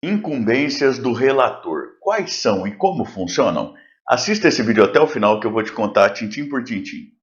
Incumbências do relator. Quais são e como funcionam? Assista esse vídeo até o final que eu vou te contar tintim por tintim.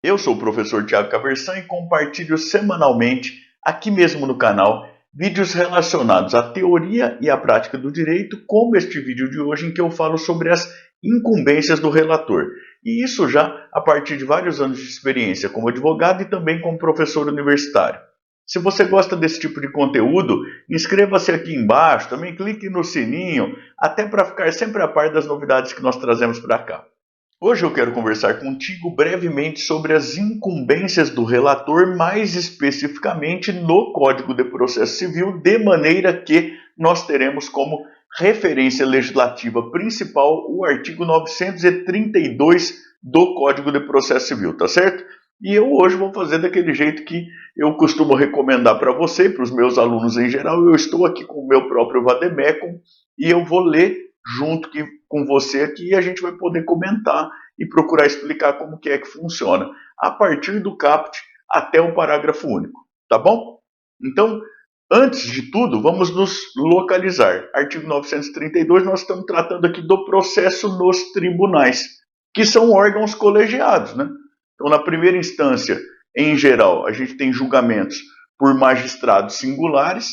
Eu sou o professor Thiago Caversan e compartilho semanalmente, aqui mesmo no canal, vídeos relacionados à teoria e à prática do direito, como este vídeo de hoje em que eu falo sobre as incumbências do relator. E isso já a partir de vários anos de experiência como advogado e também como professor universitário. Se você gosta desse tipo de conteúdo, inscreva-se aqui embaixo, também clique no sininho, até para ficar sempre a par das novidades que nós trazemos para cá. Hoje eu quero conversar contigo brevemente sobre as incumbências do relator, mais especificamente no Código de Processo Civil, de maneira que nós teremos como referência legislativa principal o artigo 932 do Código de Processo Civil, tá certo? E eu hoje vou fazer daquele jeito que eu costumo recomendar para você e para os meus alunos em geral. Eu estou aqui com o meu próprio Vademecum e eu vou ler junto com você aqui e a gente vai poder comentar e procurar explicar como que é que funciona, a partir do caput até o parágrafo único, tá bom? Então, antes de tudo, vamos nos localizar. Artigo 932, nós estamos tratando aqui do processo nos tribunais, que são órgãos colegiados, né? Então, na primeira instância, em geral, a gente tem julgamentos por magistrados singulares,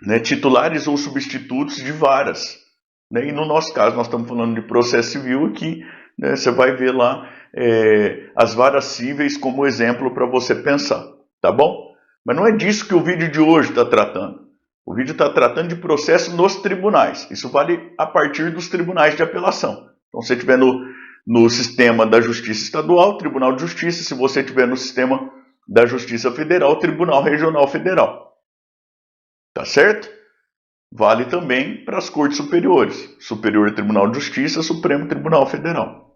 né, titulares ou substitutos de varas. Né? E no nosso caso, nós estamos falando de processo civil aqui, né, você vai ver lá as varas cíveis como exemplo para você pensar, tá bom? Mas não é disso que o vídeo de hoje está tratando. O vídeo está tratando de processo nos tribunais. Isso vale a partir dos tribunais de apelação. Então, se você estiver no sistema da Justiça Estadual, Tribunal de Justiça. Se você estiver no sistema da Justiça Federal, Tribunal Regional Federal. Tá certo? Vale também para as cortes superiores. Superior Tribunal de Justiça, Supremo Tribunal Federal.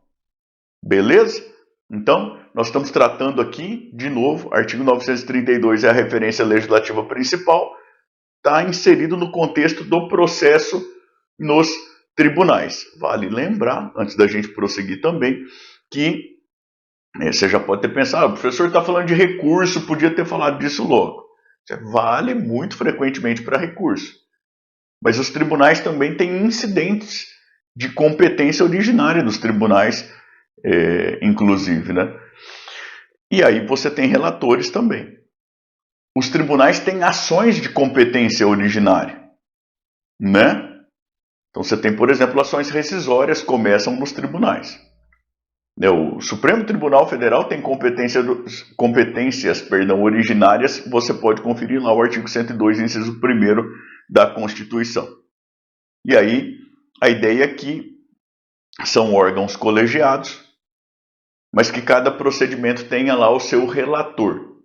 Beleza? Então, nós estamos tratando aqui, de novo, artigo 932 é a referência legislativa principal, está inserido no contexto do processo nos tribunais. Vale lembrar, antes da gente prosseguir também, que você já pode ter pensado, o professor está falando de recurso, podia ter falado disso logo. Vale muito frequentemente para recurso. Mas os tribunais também têm incidentes de competência originária dos tribunais, inclusive, né? E aí você tem relatores também. Os tribunais têm ações de competência originária, né? Então você tem, por exemplo, ações rescisórias começam nos tribunais. O Supremo Tribunal Federal tem competências originárias, você pode conferir lá o artigo 102, inciso 1º da Constituição. E aí, a ideia é que são órgãos colegiados, mas que cada procedimento tenha lá o seu relator.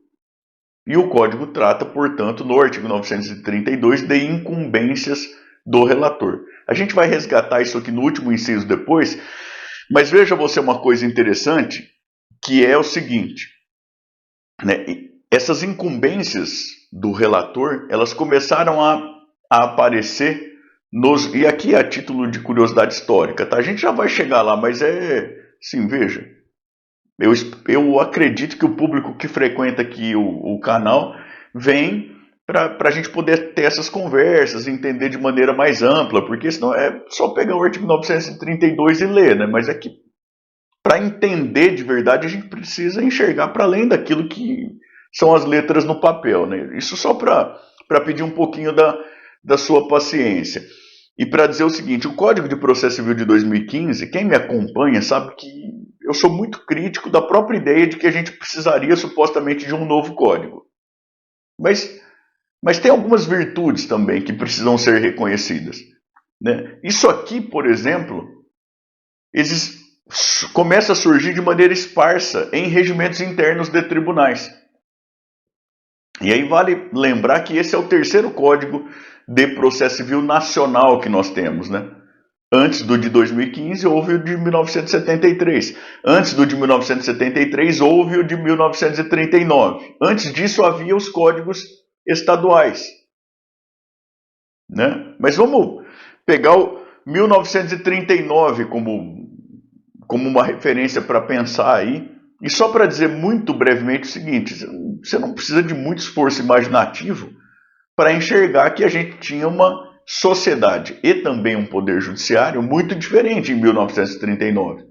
E o Código trata, portanto, no artigo 932, de incumbências do relator. A gente vai resgatar isso aqui no último inciso depois, mas veja você uma coisa interessante, que é o seguinte, né? Essas incumbências do relator, elas começaram a aparecer e aqui a título de curiosidade histórica, tá? A gente já vai chegar lá, mas sim, veja, eu acredito que o público que frequenta aqui o canal vem para a gente poder ter essas conversas, entender de maneira mais ampla, porque senão é só pegar o artigo 932 e ler, né? Mas é que para entender de verdade a gente precisa enxergar para além daquilo que são as letras no papel, né? Isso só para pedir um pouquinho da sua paciência. E para dizer o seguinte, o Código de Processo Civil de 2015, quem me acompanha sabe que eu sou muito crítico da própria ideia de que a gente precisaria supostamente de um novo código. Mas tem algumas virtudes também que precisam ser reconhecidas, né? Isso aqui, por exemplo, começa a surgir de maneira esparsa em regimentos internos de tribunais. E aí vale lembrar que esse é o terceiro Código de Processo Civil nacional que nós temos, né? Antes do de 2015 houve o de 1973. Antes do de 1973 houve o de 1939. Antes disso havia os códigos estaduais, né? Mas vamos pegar o 1939 como uma referência para pensar aí. E só para dizer muito brevemente o seguinte, você não precisa de muito esforço imaginativo para enxergar que a gente tinha uma sociedade e também um poder judiciário muito diferente em 1939.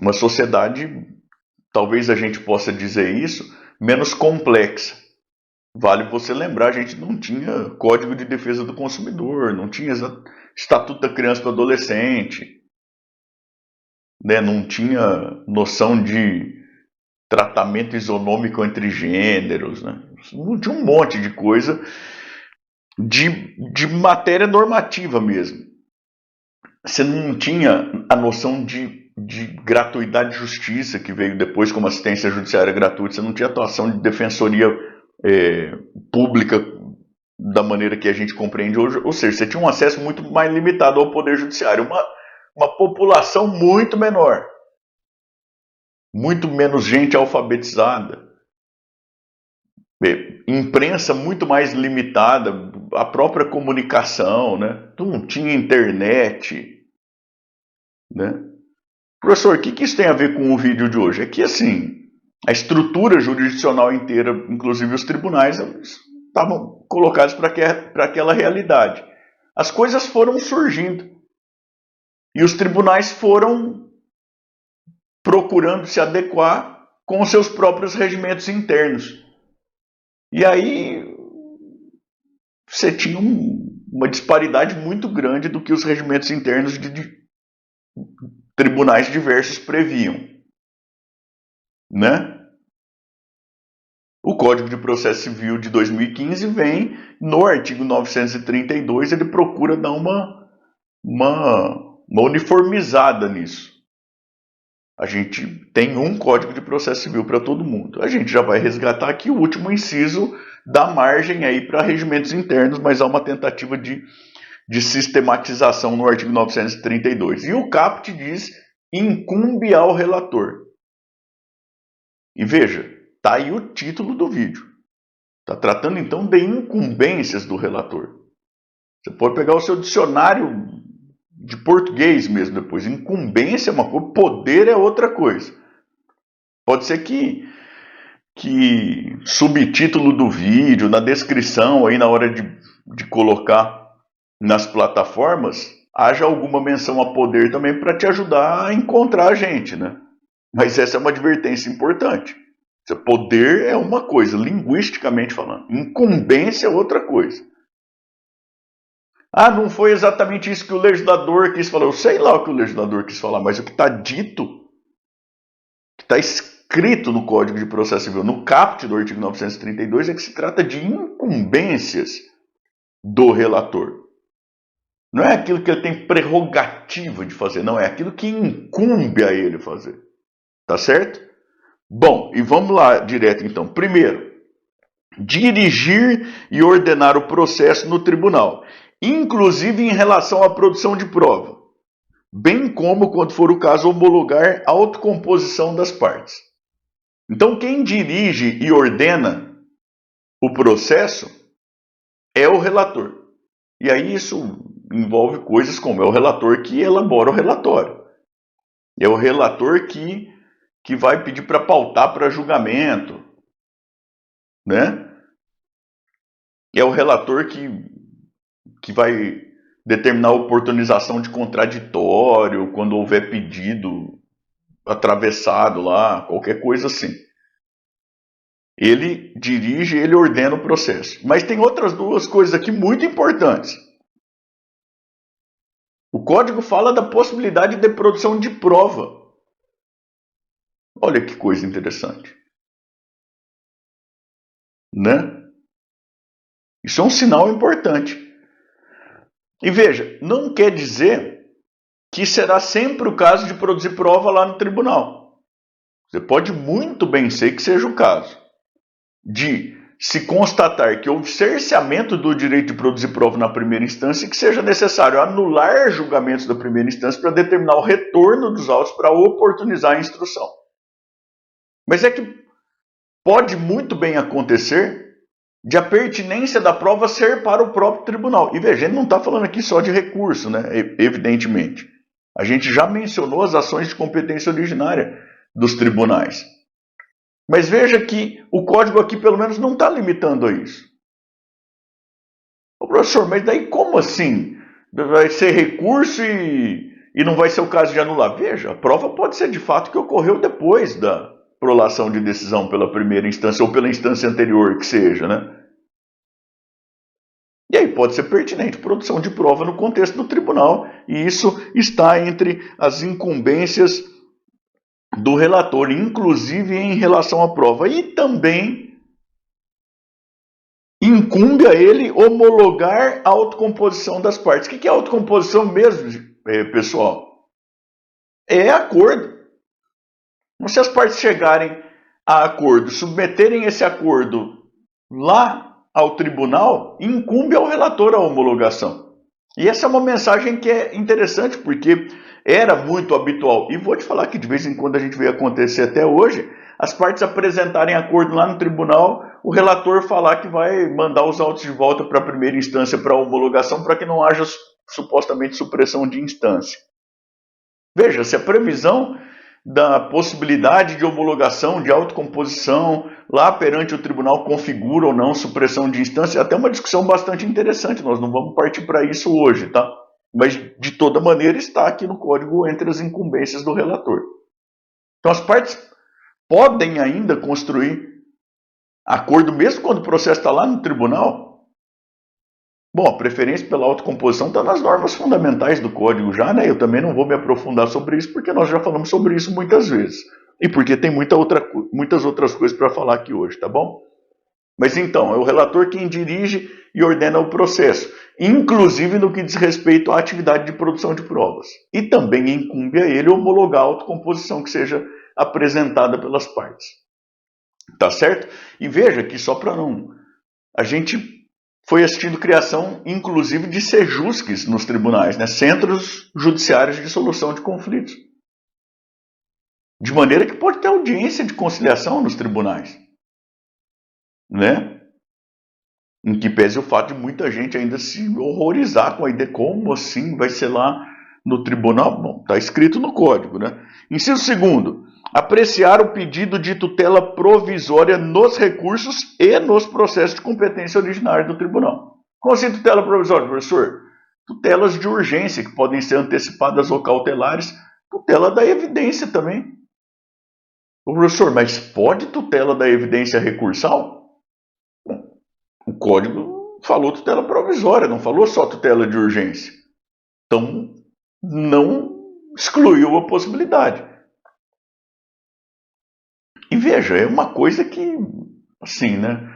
Uma sociedade, talvez a gente possa dizer isso, menos complexa. Vale você lembrar, a gente não tinha Código de Defesa do Consumidor, não tinha Estatuto da Criança e do Adolescente, né? Não tinha noção de tratamento isonômico entre gêneros, né? Não tinha um monte de coisa de matéria normativa mesmo. Você não tinha a noção de gratuidade de justiça que veio depois como assistência judiciária gratuita, você não tinha atuação de defensoria pública da maneira que a gente compreende hoje, ou seja, você tinha um acesso muito mais limitado ao poder judiciário, uma população muito menor, muito menos gente alfabetizada, imprensa muito mais limitada, a própria comunicação, né? Não tinha internet, né? Professor, o que isso tem a ver com o vídeo de hoje? É que, assim, a estrutura jurisdicional inteira, inclusive os tribunais, estavam colocados para aquela realidade. As coisas foram surgindo e os tribunais foram procurando se adequar com os seus próprios regimentos internos. E aí você tinha uma disparidade muito grande do que os regimentos internos de tribunais diversos previam, né? O Código de Processo Civil de 2015 vem, no artigo 932, ele procura dar uma uniformizada nisso. A gente tem um Código de Processo Civil para todo mundo. A gente já vai resgatar aqui o último inciso da margem aí para regimentos internos, mas há uma tentativa de sistematização no artigo 932. E o caput diz, incumbe ao relator. E veja, está aí o título do vídeo. Está tratando então de incumbências do relator. Você pode pegar o seu dicionário de português mesmo depois. Incumbência é uma coisa, poder é outra coisa. Pode ser que subtítulo do vídeo, na descrição, aí na hora de colocar nas plataformas, haja alguma menção a poder também para te ajudar a encontrar a gente, né? Mas essa é uma advertência importante. Poder é uma coisa, linguisticamente falando. Incumbência é outra coisa. Ah, não foi exatamente isso que o legislador quis falar. Eu sei lá o que o legislador quis falar, mas o que está dito, que está escrito no Código de Processo Civil, no caput do artigo 932, é que se trata de incumbências do relator. Não é aquilo que ele tem prerrogativa de fazer, não, é aquilo que incumbe a ele fazer. Tá certo? Bom, e vamos lá direto então. Primeiro, dirigir e ordenar o processo no tribunal, inclusive em relação à produção de prova, bem como, quando for o caso, homologar a autocomposição das partes. Então, quem dirige e ordena o processo é o relator. E aí isso envolve coisas como é o relator que elabora o relatório. É o relator que vai pedir para pautar para julgamento, né? É o relator que vai determinar a oportunização de contraditório quando houver pedido atravessado lá, qualquer coisa assim. Ele dirige, ele ordena o processo. Mas tem outras duas coisas aqui muito importantes. O código fala da possibilidade de produção de prova. Olha que coisa interessante. Né? Isso é um sinal importante. E veja, não quer dizer que será sempre o caso de produzir prova lá no tribunal. Você pode muito bem ser que seja o caso de se constatar que houve cerceamento do direito de produzir prova na primeira instância e que seja necessário anular julgamentos da primeira instância para determinar o retorno dos autos para oportunizar a instrução. Mas é que pode muito bem acontecer de a pertinência da prova ser para o próprio tribunal. E veja, ele não está falando aqui só de recurso, né? Evidentemente. A gente já mencionou as ações de competência originária dos tribunais. Mas veja que o código aqui pelo menos não está limitando a isso. Ô, professor, mas daí como assim? Vai ser recurso e não vai ser o caso de anular? Veja, a prova pode ser de fato que ocorreu depois da prolação de decisão pela primeira instância ou pela instância anterior que seja, né? E aí pode ser pertinente produção de prova no contexto do tribunal, e isso está entre as incumbências do relator, inclusive em relação à prova. E também incumbe a ele homologar a autocomposição das partes. O que é autocomposição mesmo, pessoal? É acordo. Então, se as partes chegarem a acordo, submeterem esse acordo lá ao tribunal, incumbe ao relator a homologação. E essa é uma mensagem que é interessante, porque era muito habitual, e vou te falar que de vez em quando a gente vê acontecer até hoje, as partes apresentarem acordo lá no tribunal, o relator falar que vai mandar os autos de volta para a primeira instância para homologação, para que não haja supostamente supressão de instância. Veja, se a previsão da possibilidade de homologação, de autocomposição, lá perante o tribunal configura ou não supressão de instância, é até uma discussão bastante interessante, nós não vamos partir para isso hoje, tá? Mas, de toda maneira, está aqui no código entre as incumbências do relator. Então, as partes podem ainda construir acordo, mesmo quando o processo está lá no tribunal. Bom, a preferência pela autocomposição está nas normas fundamentais do código já, né? Eu também não vou me aprofundar sobre isso, porque nós já falamos sobre isso muitas vezes. E porque tem muitas outras coisas para falar aqui hoje, tá bom? Mas então, é o relator quem dirige e ordena o processo, inclusive no que diz respeito à atividade de produção de provas. E também incumbe a ele homologar a autocomposição que seja apresentada pelas partes. Tá certo? E veja que só para não... A gente foi assistindo criação, inclusive, de sejusques nos tribunais, né? Centros judiciários de solução de conflitos. De maneira que pode ter audiência de conciliação nos tribunais, né? Em que pese o fato de muita gente ainda se horrorizar com a ideia, como assim vai ser lá no tribunal? Bom, está escrito no código, né? Inciso 2º, apreciar o pedido de tutela provisória nos recursos e nos processos de competência originária do tribunal. Como assim tutela provisória, professor? Tutelas de urgência, que podem ser antecipadas ou cautelares, tutela da evidência também. Ô, professor, mas pode tutela da evidência recursal? Bom, o código falou tutela provisória, não falou só tutela de urgência. Então, não excluiu a possibilidade. E veja, é uma coisa que, assim, né?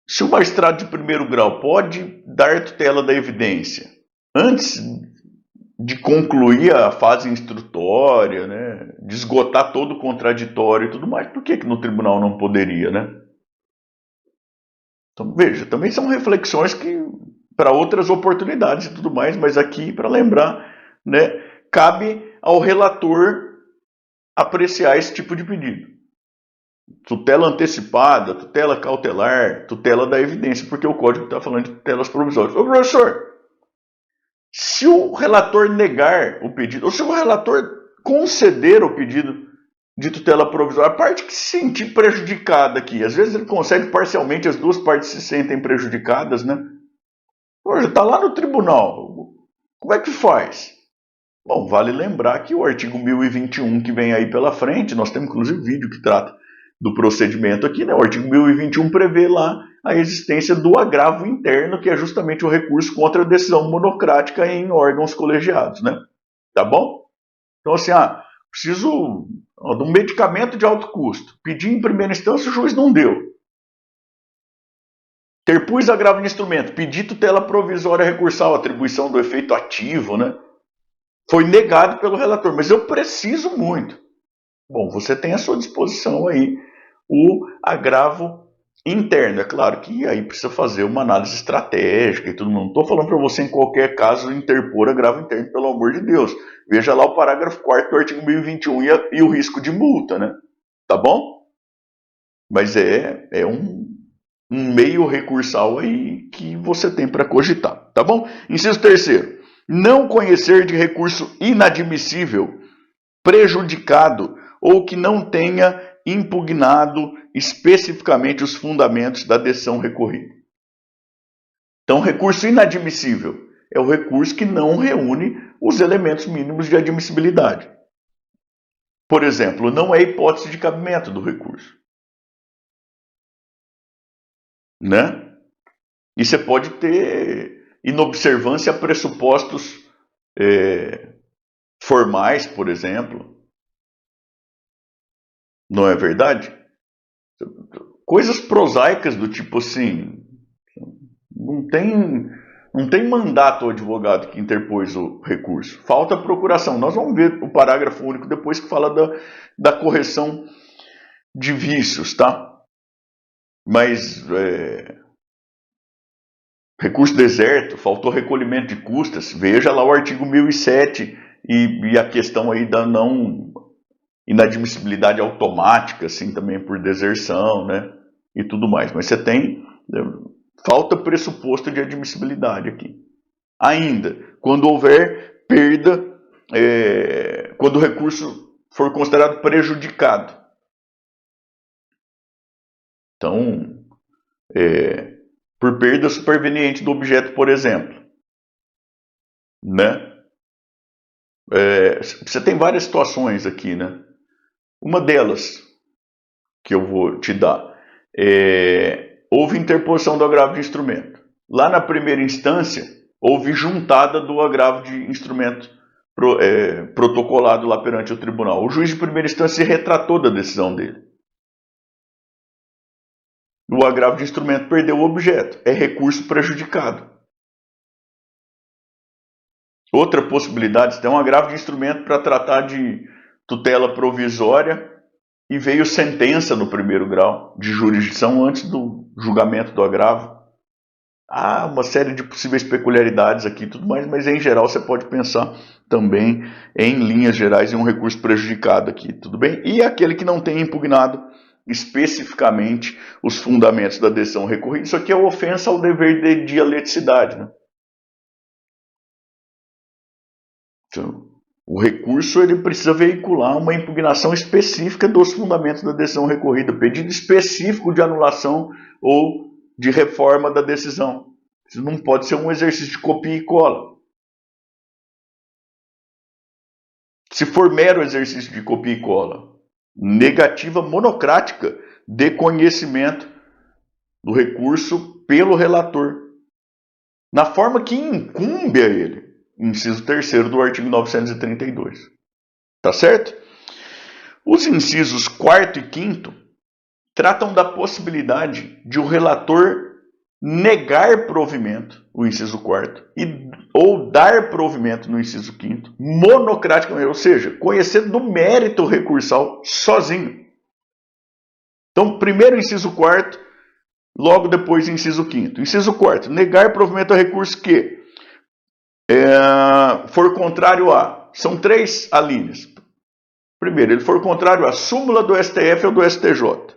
Se o magistrado de primeiro grau pode dar tutela da evidência antes de concluir a fase instrutória, né, de esgotar todo o contraditório e tudo mais, por que no tribunal não poderia, né? Então, veja, também são reflexões que para outras oportunidades e tudo mais, mas aqui, para lembrar, né, cabe ao relator apreciar esse tipo de pedido. Tutela antecipada, tutela cautelar, tutela da evidência, porque o código está falando de tutelas provisórias. Ô, professor, se o relator negar o pedido, ou se o relator conceder o pedido de tutela provisória, a parte que se sentir prejudicada aqui, às vezes ele concede parcialmente, as duas partes se sentem prejudicadas, né? Hoje está lá no tribunal, como é que faz? Bom, vale lembrar que o artigo 1021 que vem aí pela frente, nós temos inclusive vídeo que trata do procedimento aqui, né? O artigo 1021 prevê lá a existência do agravo interno, que é justamente o recurso contra a decisão monocrática em órgãos colegiados, né? Tá bom? Então, assim, preciso de um medicamento de alto custo. Pedi em primeira instância, o juiz não deu. Interpus agravo de instrumento. Pedi tutela provisória recursal, atribuição do efeito ativo, né? Foi negado pelo relator, mas eu preciso muito. Bom, você tem à sua disposição aí o agravo interno. É claro que aí precisa fazer uma análise estratégica e tudo. Não estou falando para você, em qualquer caso, interpor agravo interno, pelo amor de Deus. Veja lá o parágrafo 4º do artigo 1021 e o risco de multa, né? Tá bom? Mas é um meio recursal aí que você tem para cogitar, tá bom? Inciso 3º. não conhecer de recurso inadmissível, prejudicado ou que não tenha impugnado especificamente os fundamentos da decisão recorrida. Então, recurso inadmissível é o recurso que não reúne os elementos mínimos de admissibilidade. Por exemplo, não é hipótese de cabimento do recurso. Né? E você pode ter inobservância a pressupostos formais, por exemplo. Não é verdade? Coisas prosaicas do tipo assim, não tem mandato ao advogado que interpôs o recurso. Falta procuração. Nós vamos ver o parágrafo único depois que fala da correção de vícios, tá? Mas recurso deserto, faltou recolhimento de custas. Veja lá o artigo 1007 e a questão aí da não inadmissibilidade automática, assim, também por deserção, né? E tudo mais. Mas você tem falta pressuposto de admissibilidade aqui. Ainda, quando houver perda, quando o recurso for considerado prejudicado. Então, por perda superveniente do objeto, por exemplo. Né? Você tem várias situações aqui, né? Uma delas que eu vou te dar houve interposição do agravo de instrumento. Lá na primeira instância, houve juntada do agravo de instrumento protocolado lá perante o tribunal. O juiz de primeira instância se retratou da decisão dele. O agravo de instrumento perdeu o objeto. É recurso prejudicado. Outra possibilidade, você tem um agravo de instrumento para tratar de tutela provisória e veio sentença no primeiro grau de jurisdição antes do julgamento do agravo. Há uma série de possíveis peculiaridades aqui e tudo mais, mas em geral você pode pensar também em linhas gerais em um recurso prejudicado aqui, tudo bem? E aquele que não tem impugnado especificamente os fundamentos da decisão recorrida. Isso aqui é ofensa ao dever de dialeticidade, né? Então, o recurso ele precisa veicular uma impugnação específica dos fundamentos da decisão recorrida, pedido específico de anulação ou de reforma da decisão. Isso não pode ser um exercício de copia e cola. Se for mero exercício de copia e cola, negativa monocrática de conhecimento do recurso pelo relator, na forma que incumbe a ele, inciso 3º do artigo 932. Tá certo? Os incisos 4º e 5º tratam da possibilidade de o relator negar provimento, o inciso 4º, ou dar provimento no inciso 5º, monocraticamente, ou seja, conhecendo do mérito recursal sozinho. Então, primeiro inciso 4º, logo depois inciso 5º. Inciso 4º, negar provimento a recurso que for contrário a... São 3 alíneas. Primeiro, ele for contrário à súmula do STF ou do STJ.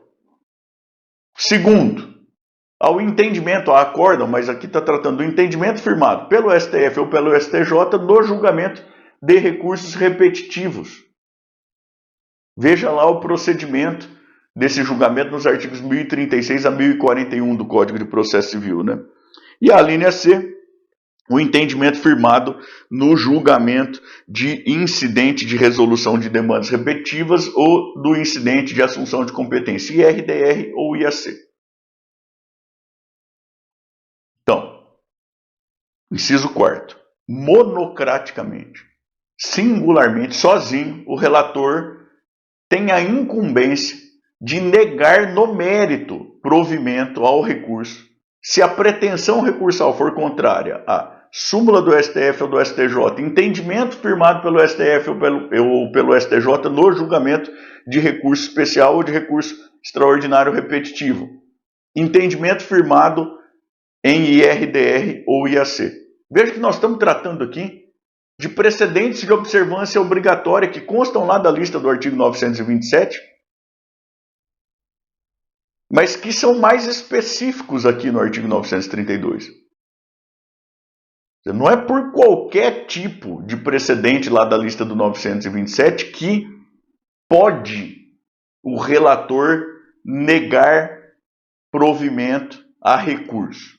Segundo, ao entendimento, a acórdão, mas aqui está tratando do entendimento firmado pelo STF ou pelo STJ no julgamento de recursos repetitivos. Veja lá o procedimento desse julgamento nos artigos 1036 a 1041 do Código de Processo Civil, né? E a linha C, o entendimento firmado no julgamento de incidente de resolução de demandas repetitivas ou do incidente de assunção de competência, IRDR ou IAC. Então, inciso 4º, monocraticamente, singularmente, sozinho, o relator tem a incumbência de negar no mérito provimento ao recurso, se a pretensão recursal for contrária à súmula do STF ou do STJ, entendimento firmado pelo STF ou pelo STJ no julgamento de recurso especial ou de recurso extraordinário repetitivo, entendimento firmado em IRDR ou IAC. Veja que nós estamos tratando aqui de precedentes de observância obrigatória que constam lá da lista do artigo 927, mas que são mais específicos aqui no artigo 932. Não é por qualquer tipo de precedente lá da lista do 927 que pode o relator negar provimento a recurso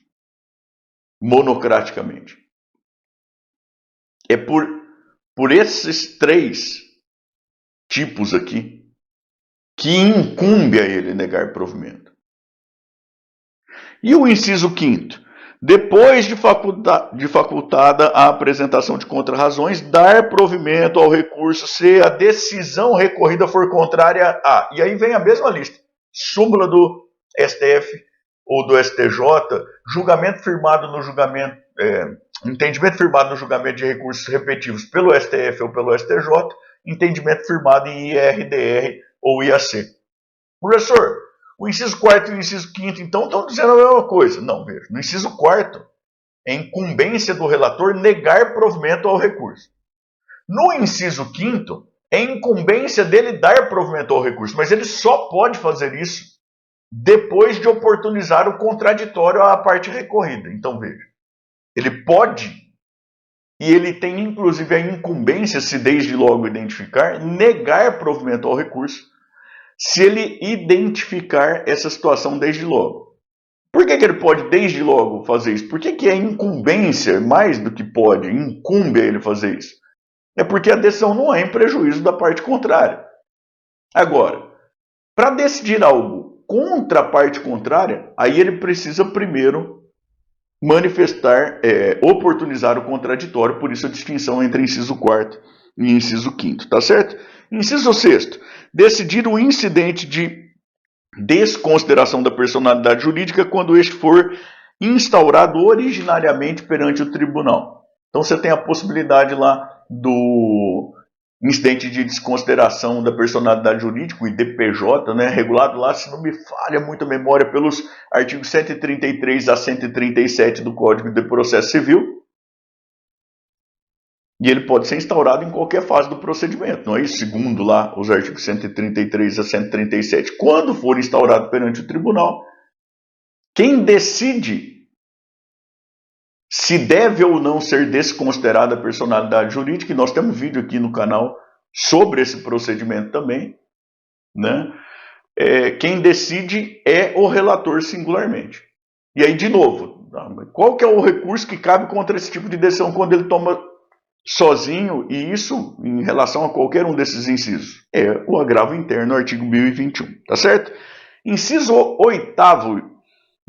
monocraticamente. É por esses 3 tipos aqui que incumbe a ele negar provimento. E o inciso 5º, depois de facultada a apresentação de contrarrazões, dar provimento ao recurso se a decisão recorrida for contrária a... E aí vem a mesma lista. Súmula do STF ou do STJ, julgamento firmado no julgamento... entendimento firmado no julgamento de recursos repetitivos pelo STF ou pelo STJ, entendimento firmado em IRDR ou IAC. Professor, o inciso 4º e o inciso 5º, então, estão dizendo a mesma coisa. Não, veja. No inciso 4º, é incumbência do relator negar provimento ao recurso. No inciso 5º, é incumbência dele dar provimento ao recurso, mas ele só pode fazer isso depois de oportunizar o contraditório à parte recorrida. Então, veja. Ele pode, e ele tem inclusive a incumbência, se desde logo identificar, negar provimento ao recurso, se ele identificar essa situação desde logo. Por que ele pode desde logo fazer isso? Por que é incumbência, mais do que pode, incumbe a ele fazer isso? É porque a decisão não é em prejuízo da parte contrária. Agora, para decidir algo contra a parte contrária, aí ele precisa primeiro manifestar, oportunizar o contraditório, por isso a distinção entre inciso 4º e inciso 5º, tá certo? Inciso 6º, decidir o incidente de desconsideração da personalidade jurídica quando este for instaurado originariamente perante o tribunal. Então você tem a possibilidade lá do incidente de desconsideração da personalidade jurídica, o IDPJ, né, regulado lá, se não me falha muito a memória, pelos artigos 133 a 137 do Código de Processo Civil. E ele pode ser instaurado em qualquer fase do procedimento, não é isso? Segundo lá os artigos 133 a 137. Quando for instaurado perante o tribunal, quem decide se deve ou não ser desconsiderada a personalidade jurídica, e nós temos vídeo aqui no canal sobre esse procedimento também, né? Quem decide é o relator singularmente. E aí, de novo, qual que é o recurso que cabe contra esse tipo de decisão quando ele toma sozinho, e isso em relação a qualquer um desses incisos? É o agravo interno, artigo 1021, tá certo? Inciso 8º,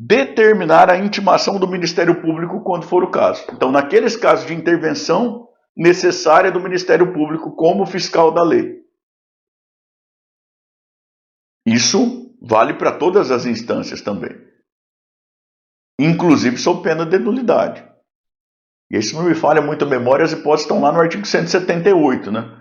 determinar a intimação do Ministério Público quando for o caso. Então, naqueles casos de intervenção necessária do Ministério Público como fiscal da lei. Isso vale para todas as instâncias também, inclusive sob pena de nulidade. E aí, se não me falha muito a memória, as hipóteses estão lá no artigo 178, né?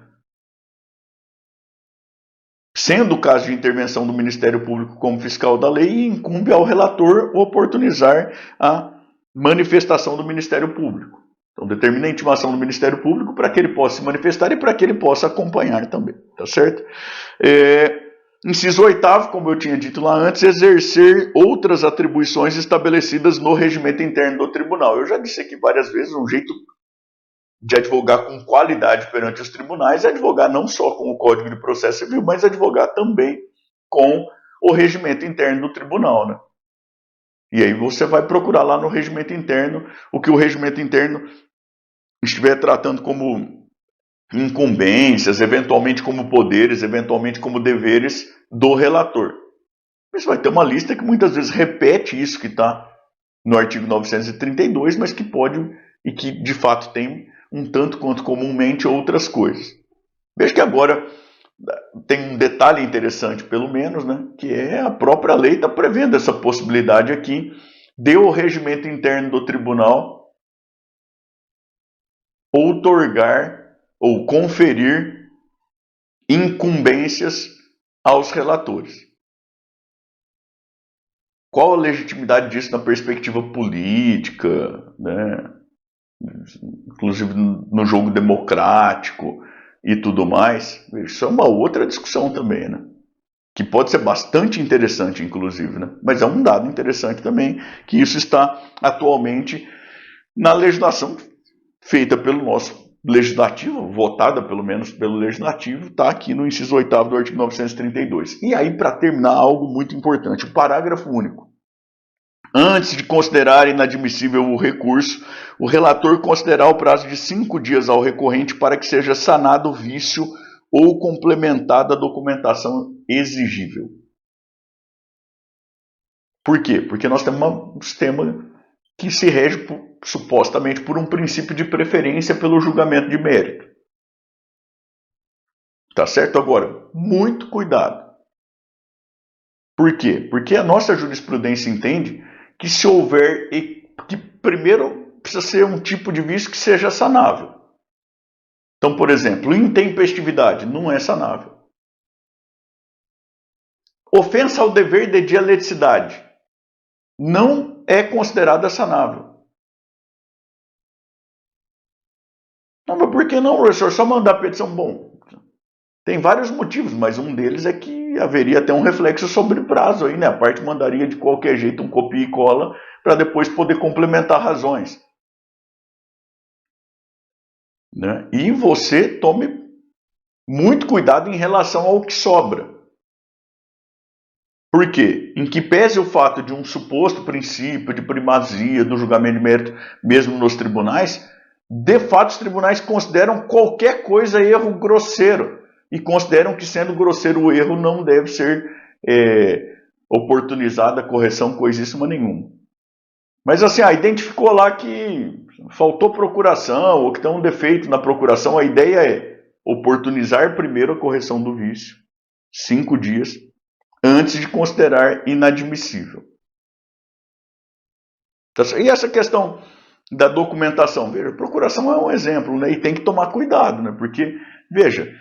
Sendo o caso de intervenção do Ministério Público como fiscal da lei, incumbe ao relator oportunizar a manifestação do Ministério Público. Então, determina a intimação do Ministério Público para que ele possa se manifestar e para que ele possa acompanhar também, tá certo? Inciso 8º, como eu tinha dito lá antes, exercer outras atribuições estabelecidas no regimento interno do tribunal. Eu já disse aqui várias vezes, um jeito de advogar com qualidade perante os tribunais é advogar não só com o Código de Processo Civil, mas advogar também com o regimento interno do tribunal, né? E aí você vai procurar lá no regimento interno o que o regimento interno estiver tratando como incumbências, eventualmente como poderes, eventualmente como deveres do relator. Você vai ter uma lista que muitas vezes repete isso que está no artigo 932, mas que pode e que de fato tem um tanto quanto comumente outras coisas. Veja que agora tem um detalhe interessante, pelo menos, né, que é a própria lei está prevendo essa possibilidade aqui de o regimento interno do tribunal outorgar ou conferir incumbências aos relatores. Qual a legitimidade disso na perspectiva política, né? Inclusive no jogo democrático e tudo mais? Isso é uma outra discussão também, né? Que pode ser bastante interessante, inclusive, né? Mas é um dado interessante também que isso está atualmente na legislação feita pelo nosso legislativo, votada pelo menos pelo legislativo, está aqui no inciso 8º do artigo 932. E aí, para terminar, algo muito importante, o parágrafo único. Antes de considerar inadmissível o recurso, o relator considerará o prazo de 5 dias ao recorrente para que seja sanado o vício ou complementada a documentação exigível. Por quê? Porque nós temos um sistema que se rege supostamente por um princípio de preferência pelo julgamento de mérito. Tá certo? Agora, muito cuidado. Por quê? Porque a nossa jurisprudência entende que se houver, que primeiro precisa ser um tipo de vício que seja sanável. Então, por exemplo, intempestividade não é sanável. Ofensa ao dever de dialeticidade não é considerada sanável. Não, mas por que não, professor? Só mandar a petição? Bom, tem vários motivos, mas um deles é que haveria até um reflexo sobre prazo aí, né? A parte mandaria de qualquer jeito um copia e cola para depois poder complementar razões. Né? E você tome muito cuidado em relação ao que sobra. Por quê? Em que pese o fato de um suposto princípio de primazia do julgamento de mérito, mesmo nos tribunais, de fato os tribunais consideram qualquer coisa erro grosseiro e consideram que, sendo grosseiro o erro, não deve ser oportunizada a correção coisíssima nenhuma. Mas assim, identificou lá que faltou procuração ou que tem um defeito na procuração, a ideia é oportunizar primeiro a correção do vício, 5 dias, antes de considerar inadmissível. E essa questão da documentação, veja, procuração é um exemplo, né? E tem que tomar cuidado, né? Porque, veja,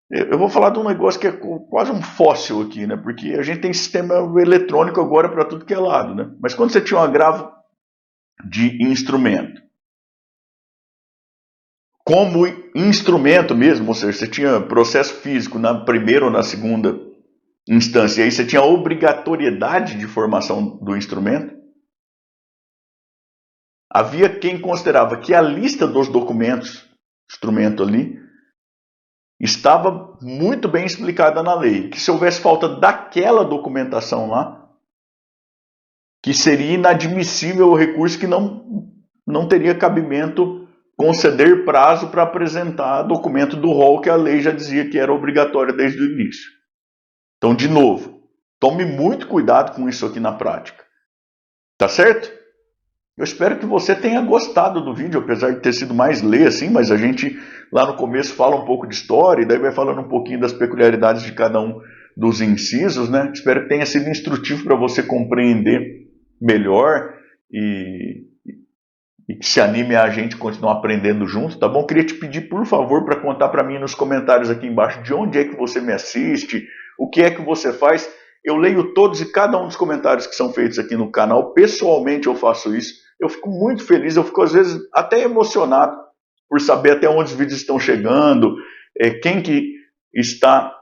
eu vou falar de um negócio que é quase um fóssil aqui, né? Porque a gente tem sistema eletrônico agora para tudo que é lado, né? Mas quando você tinha um agravo de instrumento, como instrumento mesmo, ou seja, você tinha processo físico na primeira ou na segunda instância, e aí você tinha a obrigatoriedade de formação do instrumento, havia quem considerava que a lista dos documentos, instrumento ali, estava muito bem explicada na lei, que se houvesse falta daquela documentação lá, que seria inadmissível o recurso, que não teria cabimento conceder prazo para apresentar documento do rol que a lei já dizia que era obrigatório desde o início. Então, de novo, tome muito cuidado com isso aqui na prática. Tá certo? Eu espero que você tenha gostado do vídeo, apesar de ter sido mais ler assim, mas a gente lá no começo fala um pouco de história e daí vai falando um pouquinho das peculiaridades de cada um dos incisos, né? Espero que tenha sido instrutivo para você compreender melhor e que se anime a gente continuar aprendendo junto, tá bom? Queria te pedir, por favor, para contar para mim nos comentários aqui embaixo de onde é que você me assiste, o que é que você faz. Eu leio todos e cada um dos comentários que são feitos aqui no canal. Pessoalmente eu faço isso. Eu fico muito feliz, eu fico às vezes até emocionado por saber até onde os vídeos estão chegando, quem que está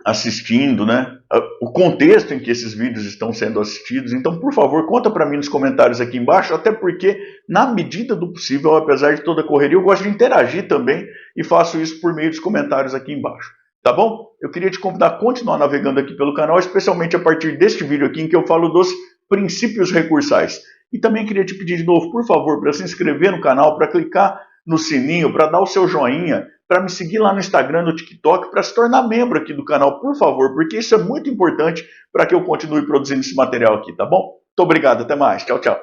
assistindo, né? O contexto em que esses vídeos estão sendo assistidos. Então, por favor, conta para mim nos comentários aqui embaixo, até porque, na medida do possível, apesar de toda a correria, eu gosto de interagir também e faço isso por meio dos comentários aqui embaixo. Tá bom? Eu queria te convidar a continuar navegando aqui pelo canal, especialmente a partir deste vídeo aqui em que eu falo dos princípios recursais. E também queria te pedir de novo, por favor, para se inscrever no canal, para clicar no sininho, para dar o seu joinha, para me seguir lá no Instagram, no TikTok, para se tornar membro aqui do canal, por favor, porque isso é muito importante para que eu continue produzindo esse material aqui, tá bom? Muito obrigado, até mais, tchau, tchau.